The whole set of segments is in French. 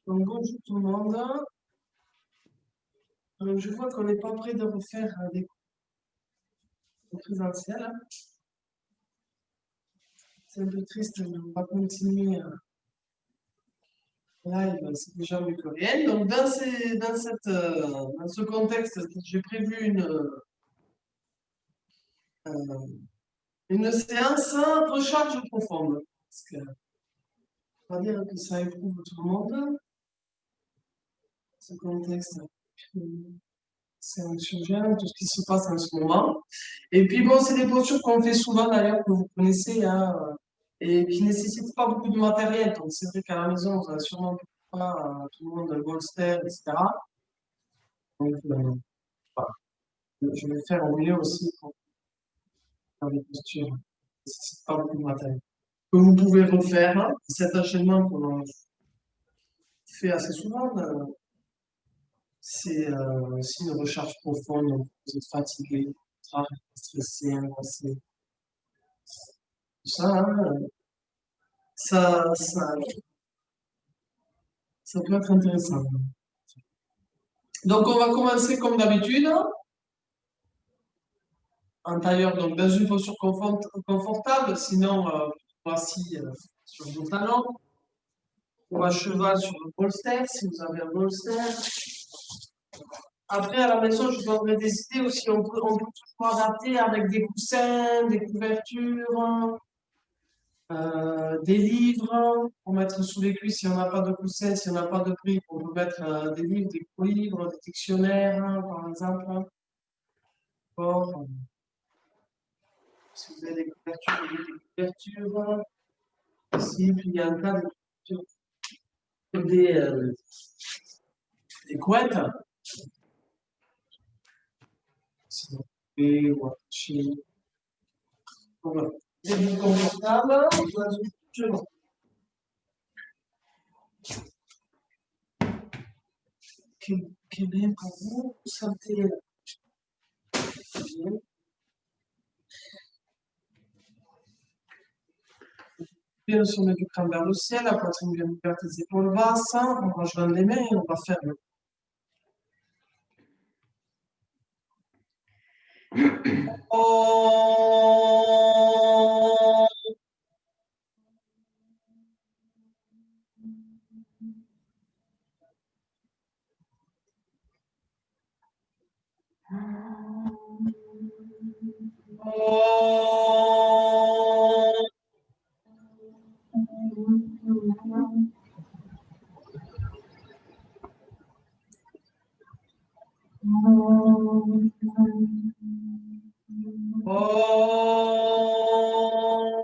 Donc, bonjour tout le monde. Je vois qu'on n'est pas prêt de refaire des cours présentiels. C'est un peu triste, mais on va continuer live, c'est déjà mieux que rien. Donc, dans ce contexte, j'ai prévu une séance recharge profonde. Parce que, on va dire que ça éprouve tout le monde, ce contexte. C'est anxiogène, tout ce qui se passe en ce moment. Et puis bon, c'est des postures qu'on fait souvent d'ailleurs, que vous connaissez, hein, et qui ne nécessitent pas beaucoup de matériel. Donc c'est vrai qu'à la maison, vous n'avez sûrement pas tout le monde un bolster, etc. Donc voilà. Je vais faire au mieux aussi pour faire des postures qui ne nécessitent pas beaucoup de matériel. Que vous pouvez refaire, hein, cet enchaînement qu'on fait assez souvent. C'est aussi une recharge profonde, donc vous êtes fatigué, stressé, angoissé. Tout ça, hein, ça, ça, ça peut être intéressant. Donc, on va commencer comme d'habitude, en tailleur, donc dans une posture confortable, sinon, voici sur vos talons, ou à cheval sur le bolster, si vous avez un bolster. Après, à la maison, je vous donnerai des idées aussi, on peut toujours adapter avec des coussins, des couvertures, des livres pour mettre sous les cuisses si on n'a pas de coussin, si on n'a pas de briques, on peut mettre des livres, des livres, des dictionnaires, hein, par exemple. Or, si vous avez des couvertures, ici, puis il y a un tas de couvertures, des couettes. Si vous pouvez watcher. Voilà. Des bouts confortables. Quel bien pour vous, vous sentez bien. Bien se mettre du crâne vers le ciel, la poitrine bien ouverte, les épaules basses. On va joindre les mains et on va faire le Oh. Oh. Oh.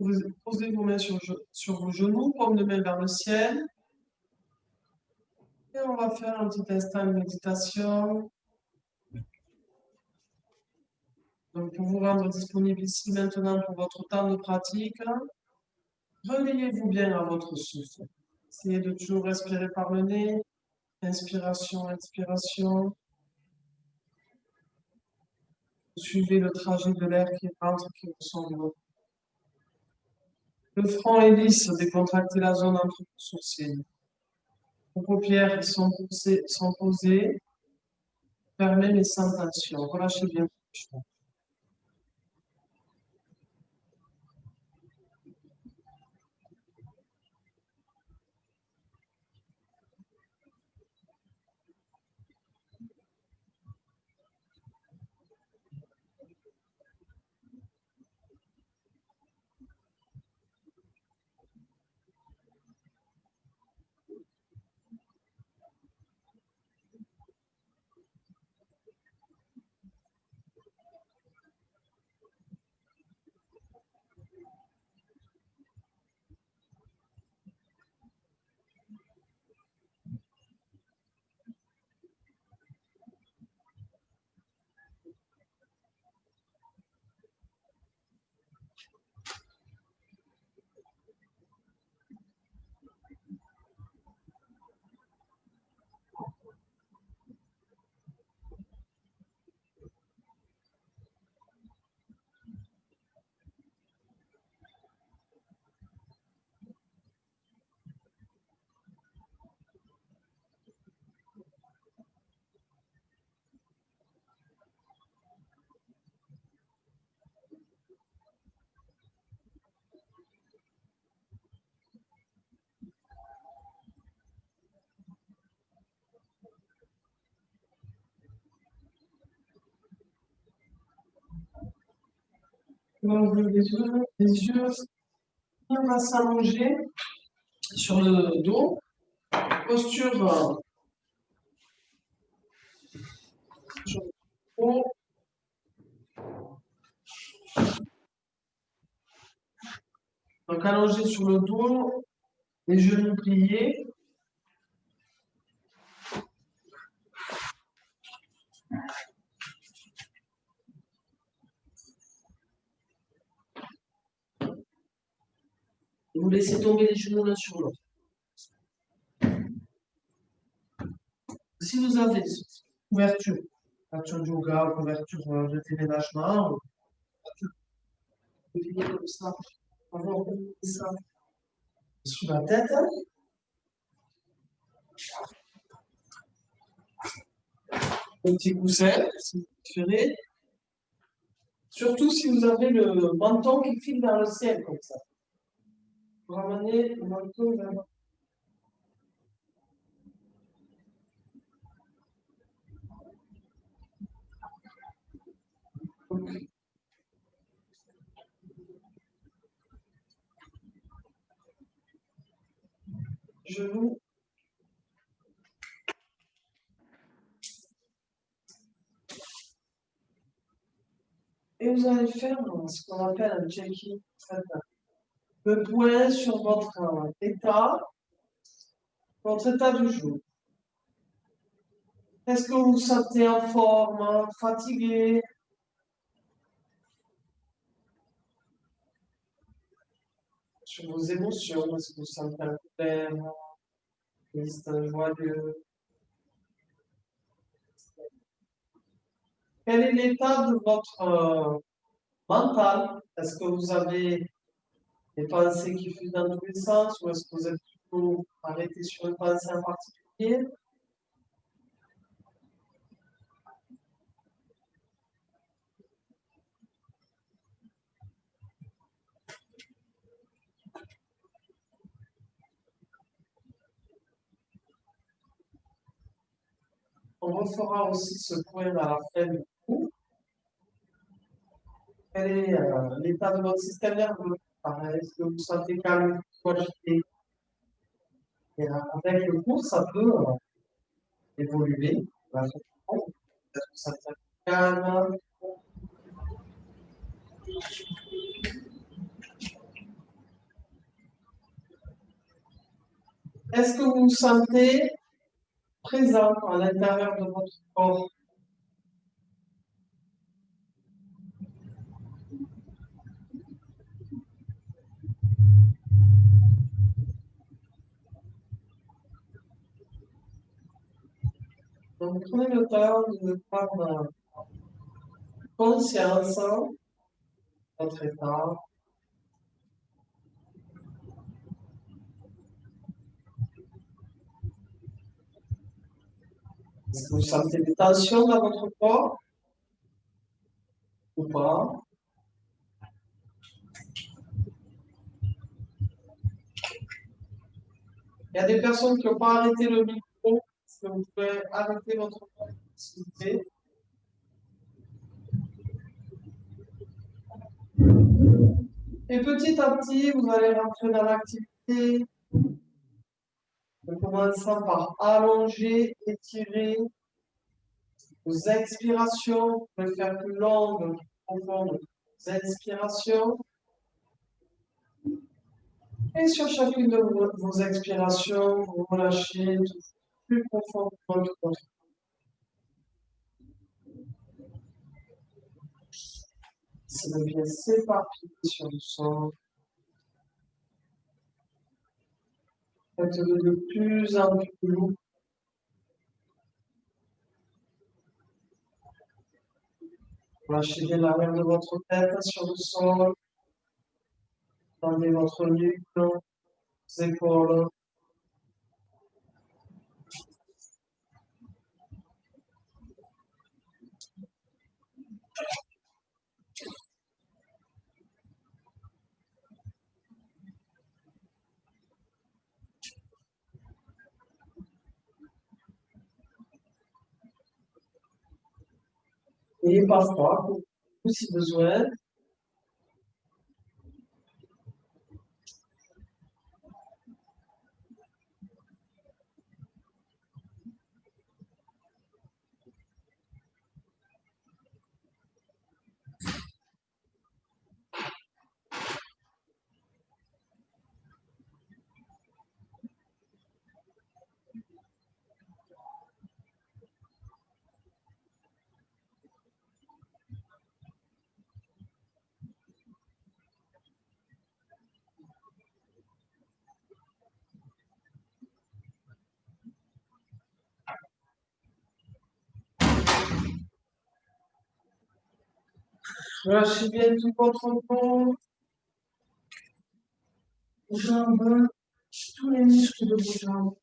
Vous posez vos mains sur vos genoux, paume de main vers le ciel. Et on va faire un petit instant de méditation. Donc, pour vous rendre disponible ici maintenant pour votre temps de pratique, reliez-vous bien à votre souffle. Essayez de toujours respirer par le nez. Inspiration, expiration. Suivez le trajet de l'air qui rentre, qui ressort de votre. Le front est lisse, décontractez la zone entre vos sourcils. Vos paupières sont posées, fermées mais sans tension. Relâchez bien vos mâchoires. On ouvre les yeux. On va s'allonger sur le dos. Posture sur le dos. Donc allongé sur le dos, les genoux pliés. Et vous laissez tomber les genoux l'un sur l'autre. Si vous avez couverture de yoga, couverture de télénagement, vous finissez comme ça, avant ça sous la tête. Un petit coussin, si vous préférez. Surtout si vous avez le menton qui file vers le ciel, comme ça. Vous ramenez le menton vers le ciel. Genoux. Et vous allez faire ce qu'on appelle un check-in. Le point sur votre état du jour. Est-ce que vous vous sentez en forme, fatigué? Sur vos émotions, est-ce que vous sentez un colère, triste, joyeux? Quel est l'état de votre mental? Est-ce que vous avez des pensées qui fuient dans tous les sens ou est-ce que vous êtes plutôt arrêté sur une pensée en particulier? On refera aussi ce point à la fin du cours. Quel est l'état de votre système nerveux? Est-ce que vous sentez calme, agité? Et avec le cours, ça peut évoluer. Peut-être que ça devient calme. Est-ce que vous vous sentez présent à l'intérieur de votre corps? Donc, prenez le temps de prendre conscience de votre état. Est-ce que vous sentez des tensions dans votre corps ou pas? Il y a des personnes qui n'ont pas arrêté le micro. Est-ce que vous pouvez arrêter votre corps, s'il vous plaît? Et petit à petit, vous allez rentrer dans l'activité en commençant par allonger, étirer vos expirations. Vous pouvez faire plus longues, plus profondes vos inspirations. Et sur chacune de vos expirations, vous relâchez plus profondément votre corps. C'est bien s'éparpiller sur le sol. Faites-le de plus en plus lourd. Lâchez bien l'arrière de votre tête sur le sol. Tendez votre nuque, vos épaules. Et parfois, si besoin, Relâchez bien tout votre corps, vos jambes, tous les muscles de vos jambes.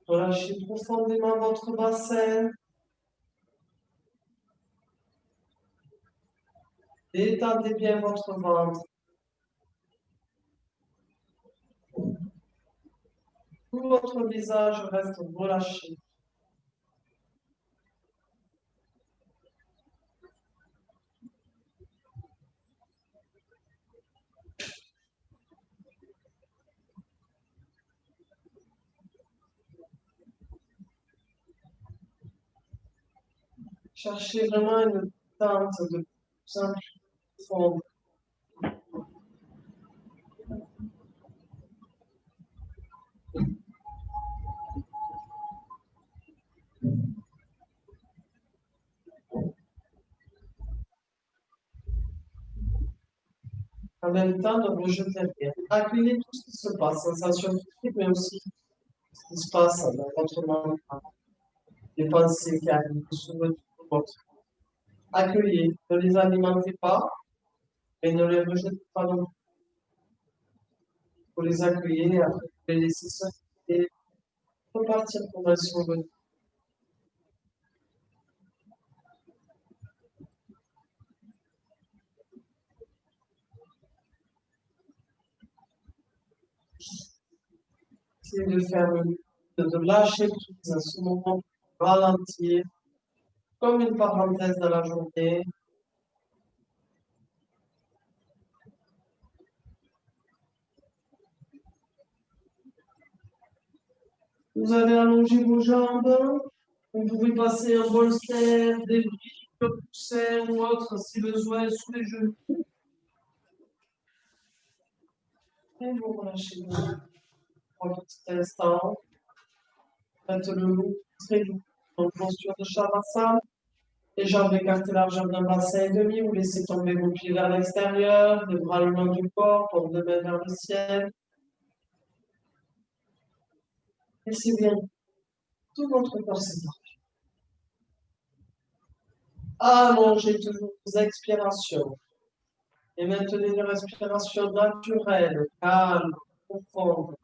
Relâchez profondément votre bassin. Détendez bien votre ventre. Tout votre visage reste relâché. Cherchez vraiment une détente de plus en plus profonde. En même temps, ne rejetez rien. Accueillez tout ce qui se passe, sensations physiques, mais aussi ce qui se passe dans votre mental. Les pensées qui arrivent, les souvenirs autres. Accueillez, ne les alimentez pas, mais ne les rejetez pas non plus. Vous les accueillez, après vous les laissez sortir et repartir pour elles sont venues. Essayez de faire de lâcher prise à ce moment, ralentir, comme une parenthèse dans la journée. Vous allez allonger vos jambes. Vous pouvez passer un bolster, des briques, un coussin ou autre si besoin sous les genoux. Et vous relâchez pour un petit instant. Faites le loup, très doux. En posture de Shavasana. Les jambes écartées largeur d'un bassin et demi. Vous laissez tomber vos pieds vers l'extérieur, les bras le long du corps, pour de mains vers le ciel. Laissez bien tout votre corps s'étendre. Allongez toujours vos expirations. Et maintenez une respiration naturelle, calme, profonde.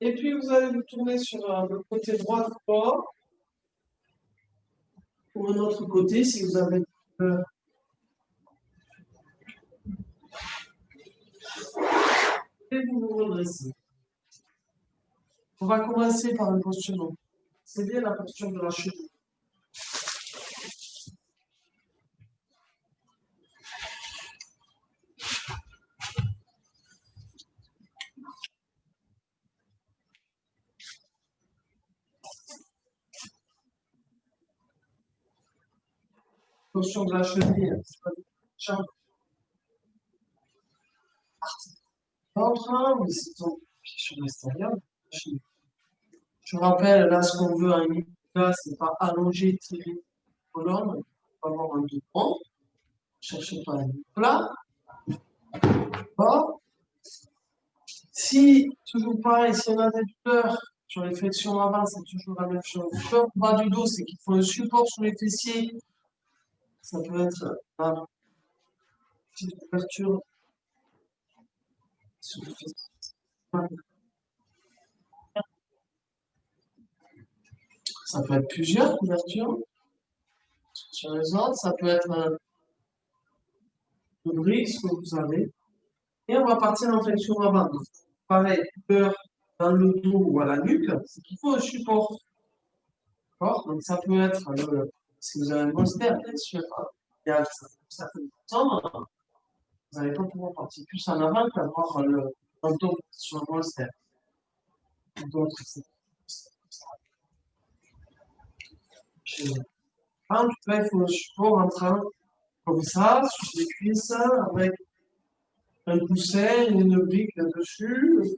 Et puis, vous allez vous tourner sur le côté droit du corps, ou un autre côté, si vous avez peur. Et vous vous redressez. On va commencer par une posture. C'est bien la posture de la cheville. précaution de la cheville. L'autre, mais c'est ton sur l'extérieur. Je rappelle, là, ce qu'on veut à une là, c'est pas allonger, tirer colonne, on va avoir un doublon. Cherchez pas un plat. Bon. Si, toujours pareil, si on a des douleurs sur les flexions avant, c'est toujours la même chose. Le bas du dos, c'est qu'il faut un support sur les fessiers. Ça peut être une petite ouverture sur les fessiers. Ça peut être plusieurs ouvertures sur les autres. Ça peut être un brise que vous avez. Et on va partir en flexion avant. Donc, pareil, douleur dans le dos ou à la nuque, c'est qu'il faut un support. D'accord? Donc, ça peut être, si vous avez un bolster, bien sûr, il y a certaines personnes, vous n'allez pas pouvoir partir plus en avant qu'avoir un dos sur un bolster. Donc, en tout cas, il faut un support en train comme ça, sur les cuisses, avec un coussin, une brique là-dessus,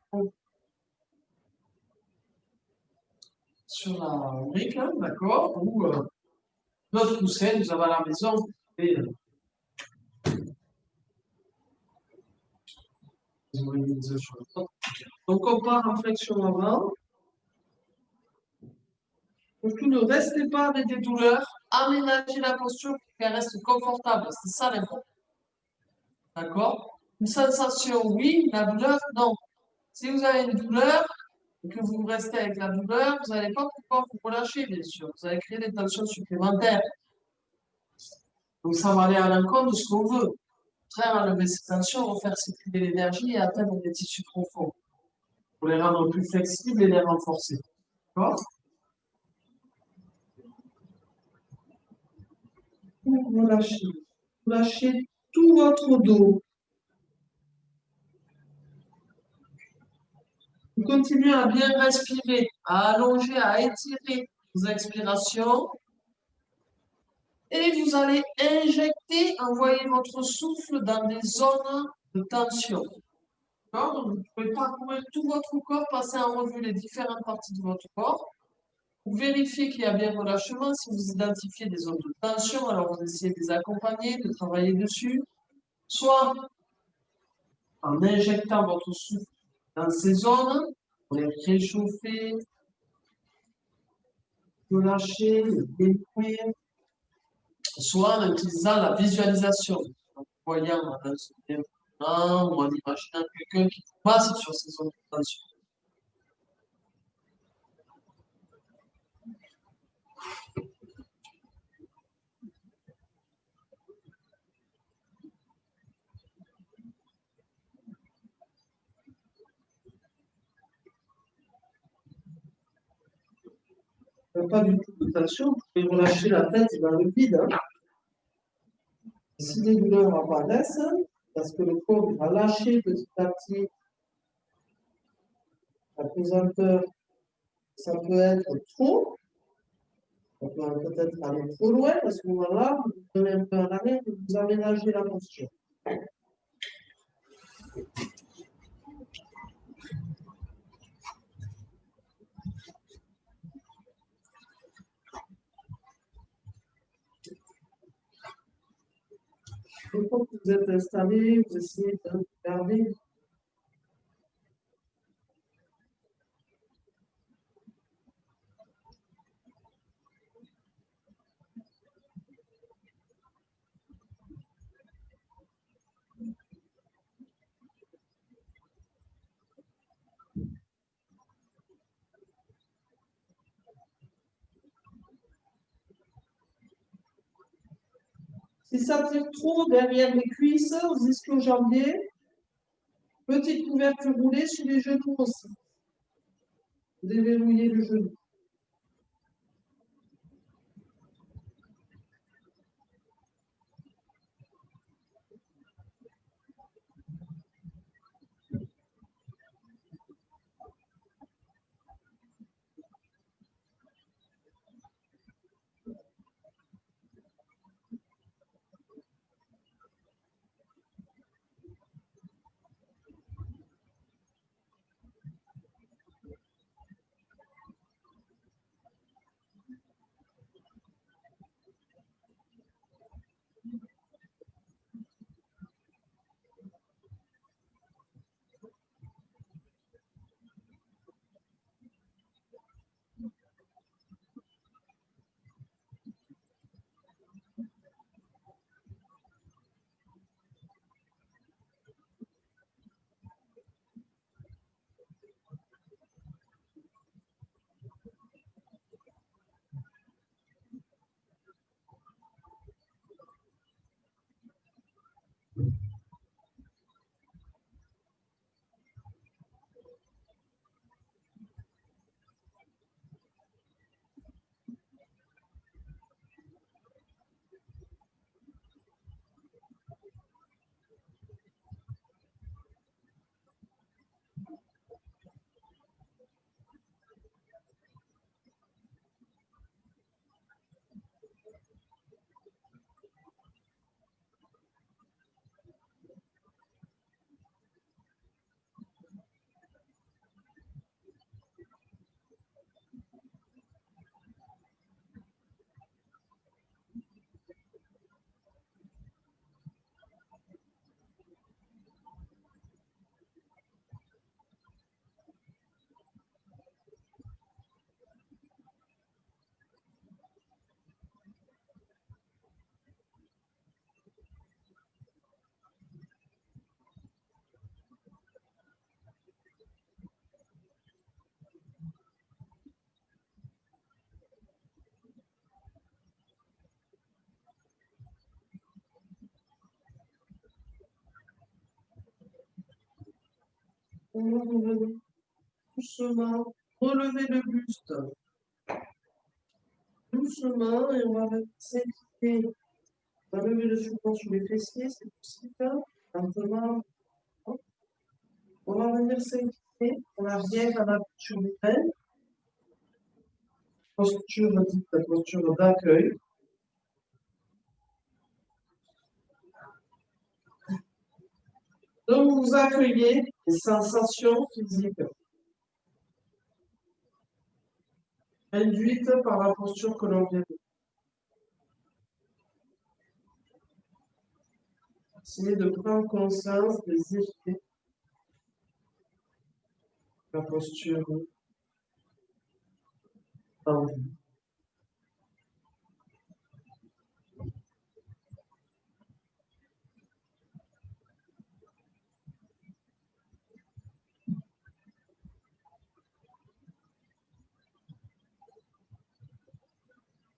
sur la brique, hein, d'accord, ou d'autres coussins, vous avez à la maison, vous pouvez organiser sur le top. Donc, on part en flexion avant. Surtout, ne restez pas avec des douleurs, aménagez la posture pour qu'elle reste confortable, c'est ça l'important. D'accord? Une sensation, oui, la douleur, non. Si vous avez une douleur, et que vous restez avec la douleur, vous n'allez pas pouvoir vous relâcher, bien sûr. Vous allez créer des tensions supplémentaires. Donc, ça va aller à l'encontre de ce qu'on veut. Contraire à lever ces tensions, refaire circuler l'énergie et atteindre des tissus profonds. Pour les rendre plus flexibles et les renforcer. D'accord? Vous lâchez. Vous lâchez tout votre dos. Vous continuez à bien respirer, à allonger, à étirer vos expirations. Et vous allez injecter, envoyer votre souffle dans des zones de tension. Donc, vous pouvez parcourir tout votre corps, passer en revue les différentes parties de votre corps. Pour vérifier qu'il y a bien relâchement, si vous identifiez des zones de tension, alors vous essayez de les accompagner, de travailler dessus. Soit en injectant votre souffle dans ces zones, pour les réchauffer, relâcher, détruire, soit en utilisant la visualisation, en voyant un soutien ou en imaginant quelqu'un qui passe sur ces zones de tension. Pas du tout de tension, vous pouvez relâcher la tête dans le vide. Hein. Si les douleurs apparaissent, parce que le corps va lâcher petit à petit la pesanteur, ça peut être trop, ça peut peut-être aller trop loin, à ce moment-là, vous donnez un peu en arrière et vous aménagez la posture. Une fois que vous êtes installé, vous essayez de garder. Si ça tire trop derrière les cuisses, aux ischio-jambiers, petite couverture roulée sur les genoux aussi. Déverrouillez le genou. Doucement, relevez le buste. Doucement, et on va s'inquiéter. On va lever le soutien sur les fessiers, c'est possible. Maintenant, on va venir s'inquiéter. On arrive à la posture humaine. Posture dite posture d'accueil. Donc, vous accueillez les sensations physiques induites par la posture que l'on vient de. Essayez de prendre conscience des effets de la posture tendue.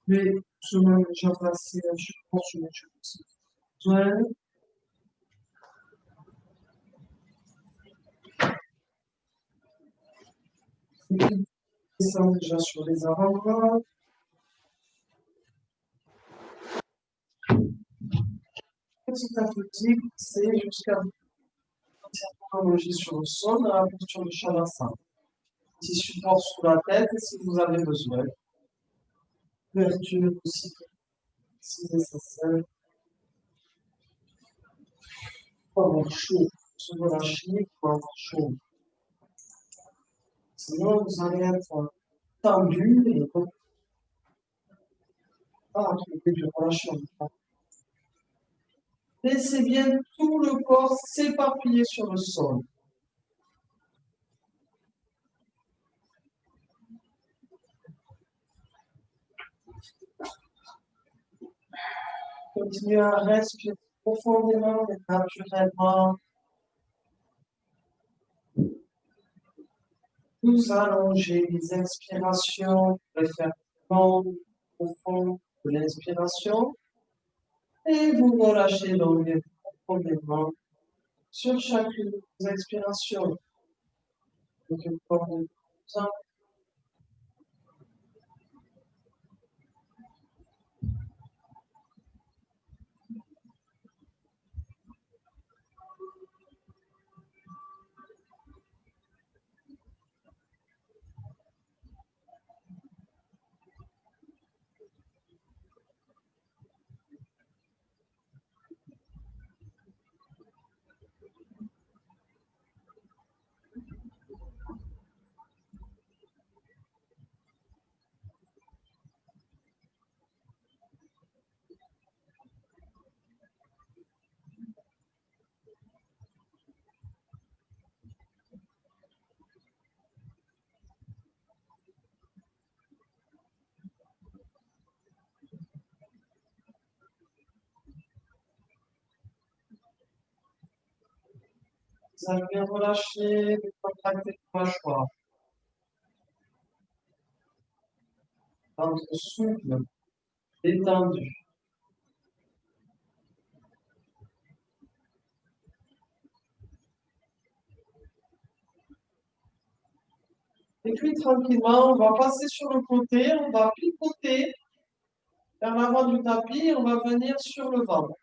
Mais justement, déjà passé, je pense que je besoin. Descend déjà sur les avant-bras. Petit à petit, c'est jusqu'à allonger sur le sol dans la posture de Shavasana. Petit support sous la tête et si vous avez besoin. Ouverture aussi, si nécessaire. Pour avoir chaud, se relâcher, pour avoir chaud. Sinon, vous allez être tendu et pas trouver du relâchement. Laissez bien tout le corps s'éparpiller sur le sol. Continuez à respirer profondément et naturellement. Vous allongez les expirations, vous pouvez faire profond de l'inspiration et vous relâchez l'anglais profondément sur chacune des expirations. Donc, ça. Vous allez bien relâcher, contracter les mâchoires. Ventre souple, détendu. Et puis tranquillement, on va passer sur le côté, on va picoter vers l'avant du tapis et on va venir sur le ventre.